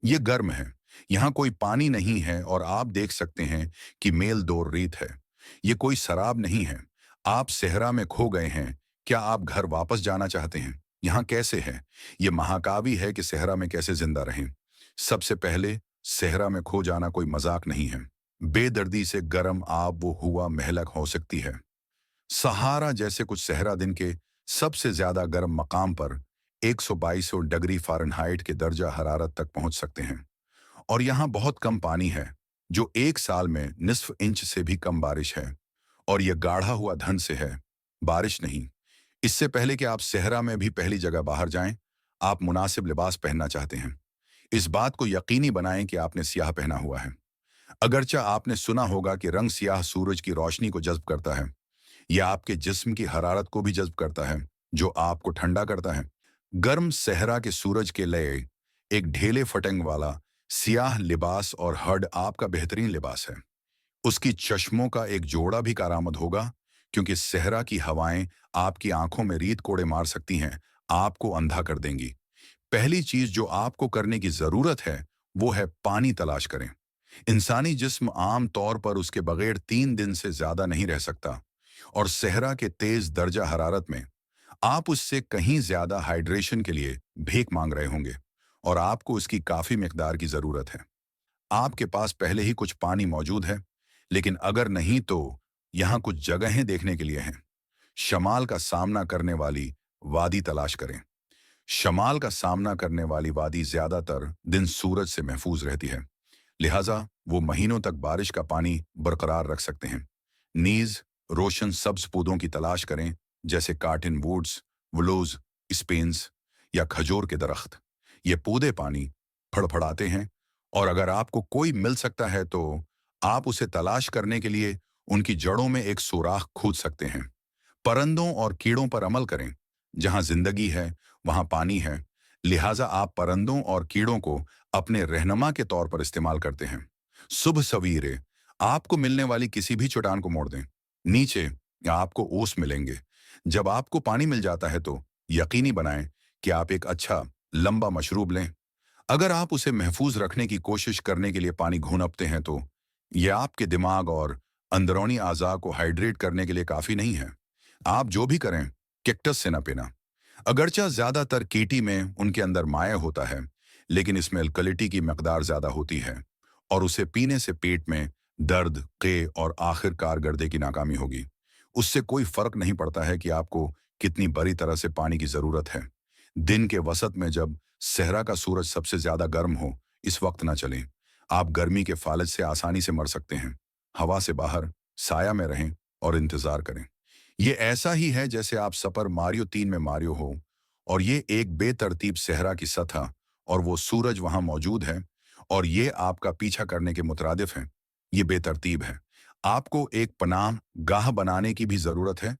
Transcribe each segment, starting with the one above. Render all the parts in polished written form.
ये गर्म है। यहाँ कोई पानी नहीं है और आप देख सकते हैं कि मेल दौर रेत है। ये कोई शराब नहीं है। आप सहरा में खो गए हैं। क्या आप घर वापस जाना चाहते हैं? यहाँ कैसे है? ये महाकाव्य है कि सहरा में कैसे जिंदा रहें। सबसे पहले, सहरा में खो जाना कोई मजाक नहीं है। बेदर्दी से गर्म आब वो हुआ महलक हो सकती है। सहारा जैसे कुछ सहरा दिन के सबसे ज्यादा गर्म मकाम पर 122 डिग्री फ़ारेनहाइट के दर्जा हरारत तक पहुंच सकते हैं। और यहाँ बहुत कम पानी है, जो एक साल में निस्फ इंच से भी कम बारिश है। और यह गाढ़ा हुआ धन से है, बारिश नहीं। इससे पहले कि आप सहरा में भी पहली जगह बाहर जाएं, आप मुनासिब लिबास पहनना चाहते हैं। इस बात को यकीनी बनाएं कि आपने स्याह पहना हुआ है। अगरचा आपने सुना होगा कि रंग स्याह सूरज की रोशनी को जज्ब करता है। यह आपके जिस्म की हरारत को भी जज्ब करता है, जो आपको ठंडा करता है। गर्म सहरा के सूरज के लिए एक ढेले फटंग वाला सियाह लिबास और हड आपका बेहतरीन लिबास है। उसकी चश्मों का एक जोड़ा भी कारामद होगा, क्योंकि सहरा की हवाएं आपकी आंखों में रीत कोड़े मार सकती हैं, आपको अंधा कर देंगी। पहली चीज जो आपको करने की जरूरत है, वो है पानी तलाश करें। इंसानी जिस्म आम तौर पर उसके बगैर 3 दिन से ज्यादा नहीं रह सकता, और सहरा के तेज दर्जा हरारत में आप उससे कहीं ज्यादा हाइड्रेशन के लिए भीख मांग रहे होंगे, और आपको उसकी काफी मिकदार की जरूरत है। आपके पास पहले ही कुछ पानी मौजूद है, लेकिन अगर नहीं तो यहाँ कुछ जगहें देखने के लिए हैं। शमाल का सामना करने वाली वादी तलाश करें। शमाल का सामना करने वाली वादी ज्यादातर दिन सूरज से महफूज रहती है, लिहाजा वो महीनों तक बारिश का पानी बरकरार रख सकते हैं। नीज रोशन सब्ज पौधों की तलाश करें, जैसे कार्टिन वुड्स, वलोज, स्पेन्स या खजूर के दरख्त। ये पौधे पानी फड़फड़ाते हैं, और अगर आपको कोई मिल सकता है तो आप उसे तलाश करने के लिए उनकी जड़ों में एक सुराख खोद सकते हैं। परंदों और कीड़ों पर अमल करें। जहां जिंदगी है, वहां पानी है, लिहाजा आप परंदों और कीड़ों को अपने रहनुमा के तौर पर इस्तेमाल करते हैं। सुबह सवेरे आपको मिलने वाली किसी भी चट्टान को मोड़ दें। नीचे आपको ओस मिलेंगे। जब आपको पानी मिल जाता है तो यकीनी बनाएं कि आप एक अच्छा लंबा मशरूब लें। अगर आप उसे महफूज रखने की कोशिश करने के लिए पानी घूनपते हैं तो यह आपके दिमाग और अंदरूनी आज़ा को हाइड्रेट करने के लिए काफी नहीं है। आप जो भी करें, कैक्टस से न पीना। अगरचा ज्यादातर कीटी में उनके अंदर माया होता है, लेकिन इसमें अल्कलिटी की मकदार ज्यादा होती है, और उसे पीने से पेट में दर्द, के और आखिरकार गर्दे की नाकामी होगी। उससे कोई फर्क नहीं पड़ता है कि आपको कितनी बड़ी तरह से पानी की जरूरत है। दिन के वसत में जब सहरा का सूरज सबसे ज्यादा गर्म हो, इस वक्त ना चलें। आप गर्मी के फालज से आसानी से मर सकते हैं। हवा से बाहर साया में रहें और इंतजार करें। ये ऐसा ही है जैसे आप सपर मारियो 3 में मारियो हो, और ये एक बेतरतीब सहरा की सतह, और वो सूरज वहां मौजूद है, और ये आपका पीछा करने के मुतरादिफ है। ये बेतरतीब है। आपको एक पनाह गाह बनाने की भी जरूरत है,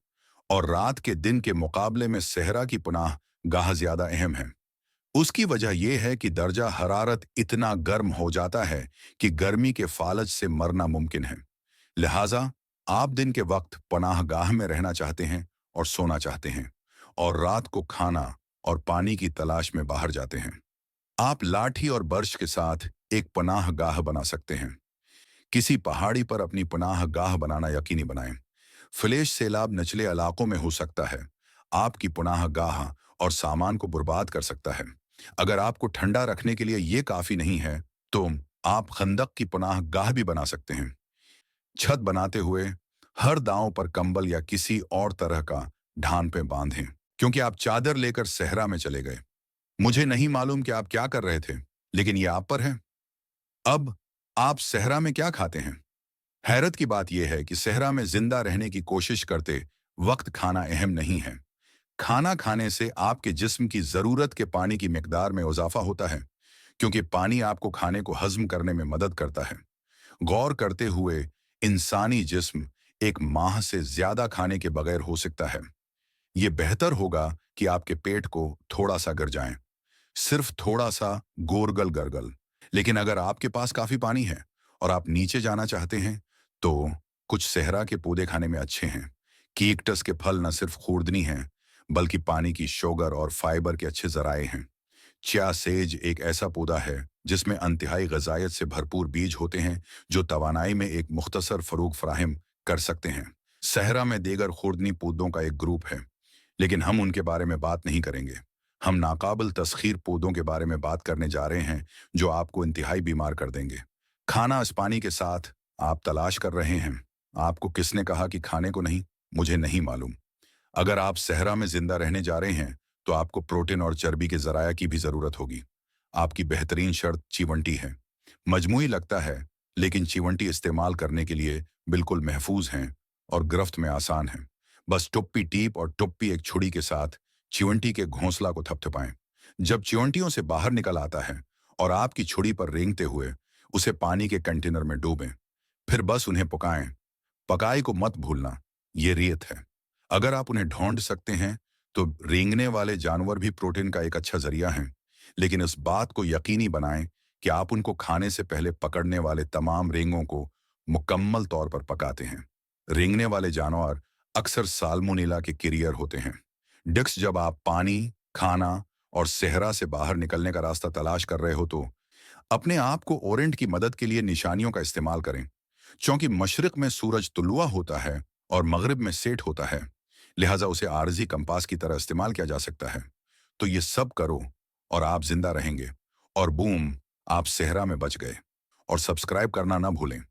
और रात के दिन के मुकाबले में सहरा की पनाह गाह ज्यादा अहम है। उसकी वजह यह है कि दर्जा हरारत इतना गर्म हो जाता है कि गर्मी के फालज से मरना मुमकिन है। लिहाजा आप दिन के वक्त पनाह गाह में रहना चाहते हैं और सोना चाहते हैं, और रात को खाना और पानी की तलाश में बाहर जाते हैं। आप लाठी और बर्श के साथ एक पनाह गाह बना सकते हैं। किसी पहाड़ी पर अपनी पनाह गाह बनाना यकीनी बनाएं। फ्लैश सैलाब निचले इलाकों में हो सकता है। आपकी पनाह गाह और सामान को बर्बाद कर सकता है। अगर आपको ठंडा रखने के लिए ये काफी नहीं है, तो आप खंदक की पनाह गाह भी बना सकते हैं। छत बनाते हुए हर दांव पर कंबल या किसी और तरह का ढान पे बांधें, क्योंकि आप चादर लेकर सहरा में चले गए। मुझे नहीं मालूम कि आप क्या कर रहे थे, लेकिन ये आप पर है। अब आप सहरा में क्या खाते हैं? हैरत की बात यह है कि सहरा में जिंदा रहने की कोशिश करते वक्त खाना अहम नहीं है। खाना खाने से आपके जिस्म की जरूरत के पानी की मिकदार में इजाफा होता है, क्योंकि पानी आपको खाने को हजम करने में मदद करता है। गौर करते हुए इंसानी जिस्म एक माह से ज्यादा खाने के बगैर हो सकता है। ये बेहतर होगा कि आपके पेट को थोड़ा सा गर जाएं, सिर्फ थोड़ा सा गोरगल गरगल। लेकिन अगर आपके पास काफी पानी है और आप नीचे जाना चाहते हैं, तो कुछ सहरा के पौधे खाने में अच्छे हैं। कीक्टस के फल न सिर्फ खूर्दनी हैं, बल्कि पानी की शोगर और फाइबर के अच्छे जराए हैं। चिया सेज एक ऐसा पौधा है जिसमें अंतहाई ग़िज़ायत से भरपूर बीज होते हैं जो तवानाई में एक मुख्तसर फ़रोग फ़राहम कर सकते हैं। सहरा में देगर खुर्दनी पौधों का एक ग्रुप है, लेकिन हम उनके बारे में बात नहीं करेंगे। हम नाकाबिल तस्खीर पौधों के बारे में बात करने जा रहे हैं जो आपको इंतहाई बीमार कर देंगे। खाना पानी के साथ आप तलाश कर रहे हैं। आपको किसने कहा कि खाने को नहीं? मुझे नहीं मालूम। अगर आप सहरा में जिंदा रहने जा रहे हैं तो आपको प्रोटीन और चर्बी के जराया की भी जरूरत होगी। आपकी बेहतरीन शर्त चिवंटी है। मजमूई लगता है, लेकिन चिवंटी इस्तेमाल करने के लिए बिल्कुल महफूज हैं और गिरफ्त में आसान है। बस टुप्पी टीप और टुप्पी एक छुरी के साथ चिवंटी के घोंसला को थपथपाएं। जब चिवंटियों से बाहर निकल आता है और आपकी छुरी पर रेंगते हुए उसे पानी के कंटेनर में डूबें, फिर बस उन्हें पकाएं। पकाई को मत भूलना, ये रेत है। अगर आप उन्हें ढूंढ सकते हैं तो रेंगने वाले जानवर भी प्रोटीन का एक अच्छा जरिया हैं, लेकिन इस बात को यकीनी बनाएं कि आप उनको खाने से पहले पकड़ने वाले तमाम रेंगों को मुकम्मल तौर पर पकाते हैं। रेंगने वाले जानवर अक्सर साल्मोनेला के कैरियर होते हैं। डिक्स, जब आप पानी, खाना और सेहरा से बाहर निकलने का रास्ता तलाश कर रहे हो तो अपने आप को ओरेंट की मदद के लिए निशानियों का इस्तेमाल करें। क्योंकि मशरिक में सूरज तुलुआ होता है और मगरिब में सेठ होता है, लिहाजा उसे आरजी कंपास की तरह इस्तेमाल किया जा सकता है। तो ये सब करो और आप जिंदा रहेंगे। और बूम, आप सेहरा में बच गए। और सब्सक्राइब करना ना भूलें।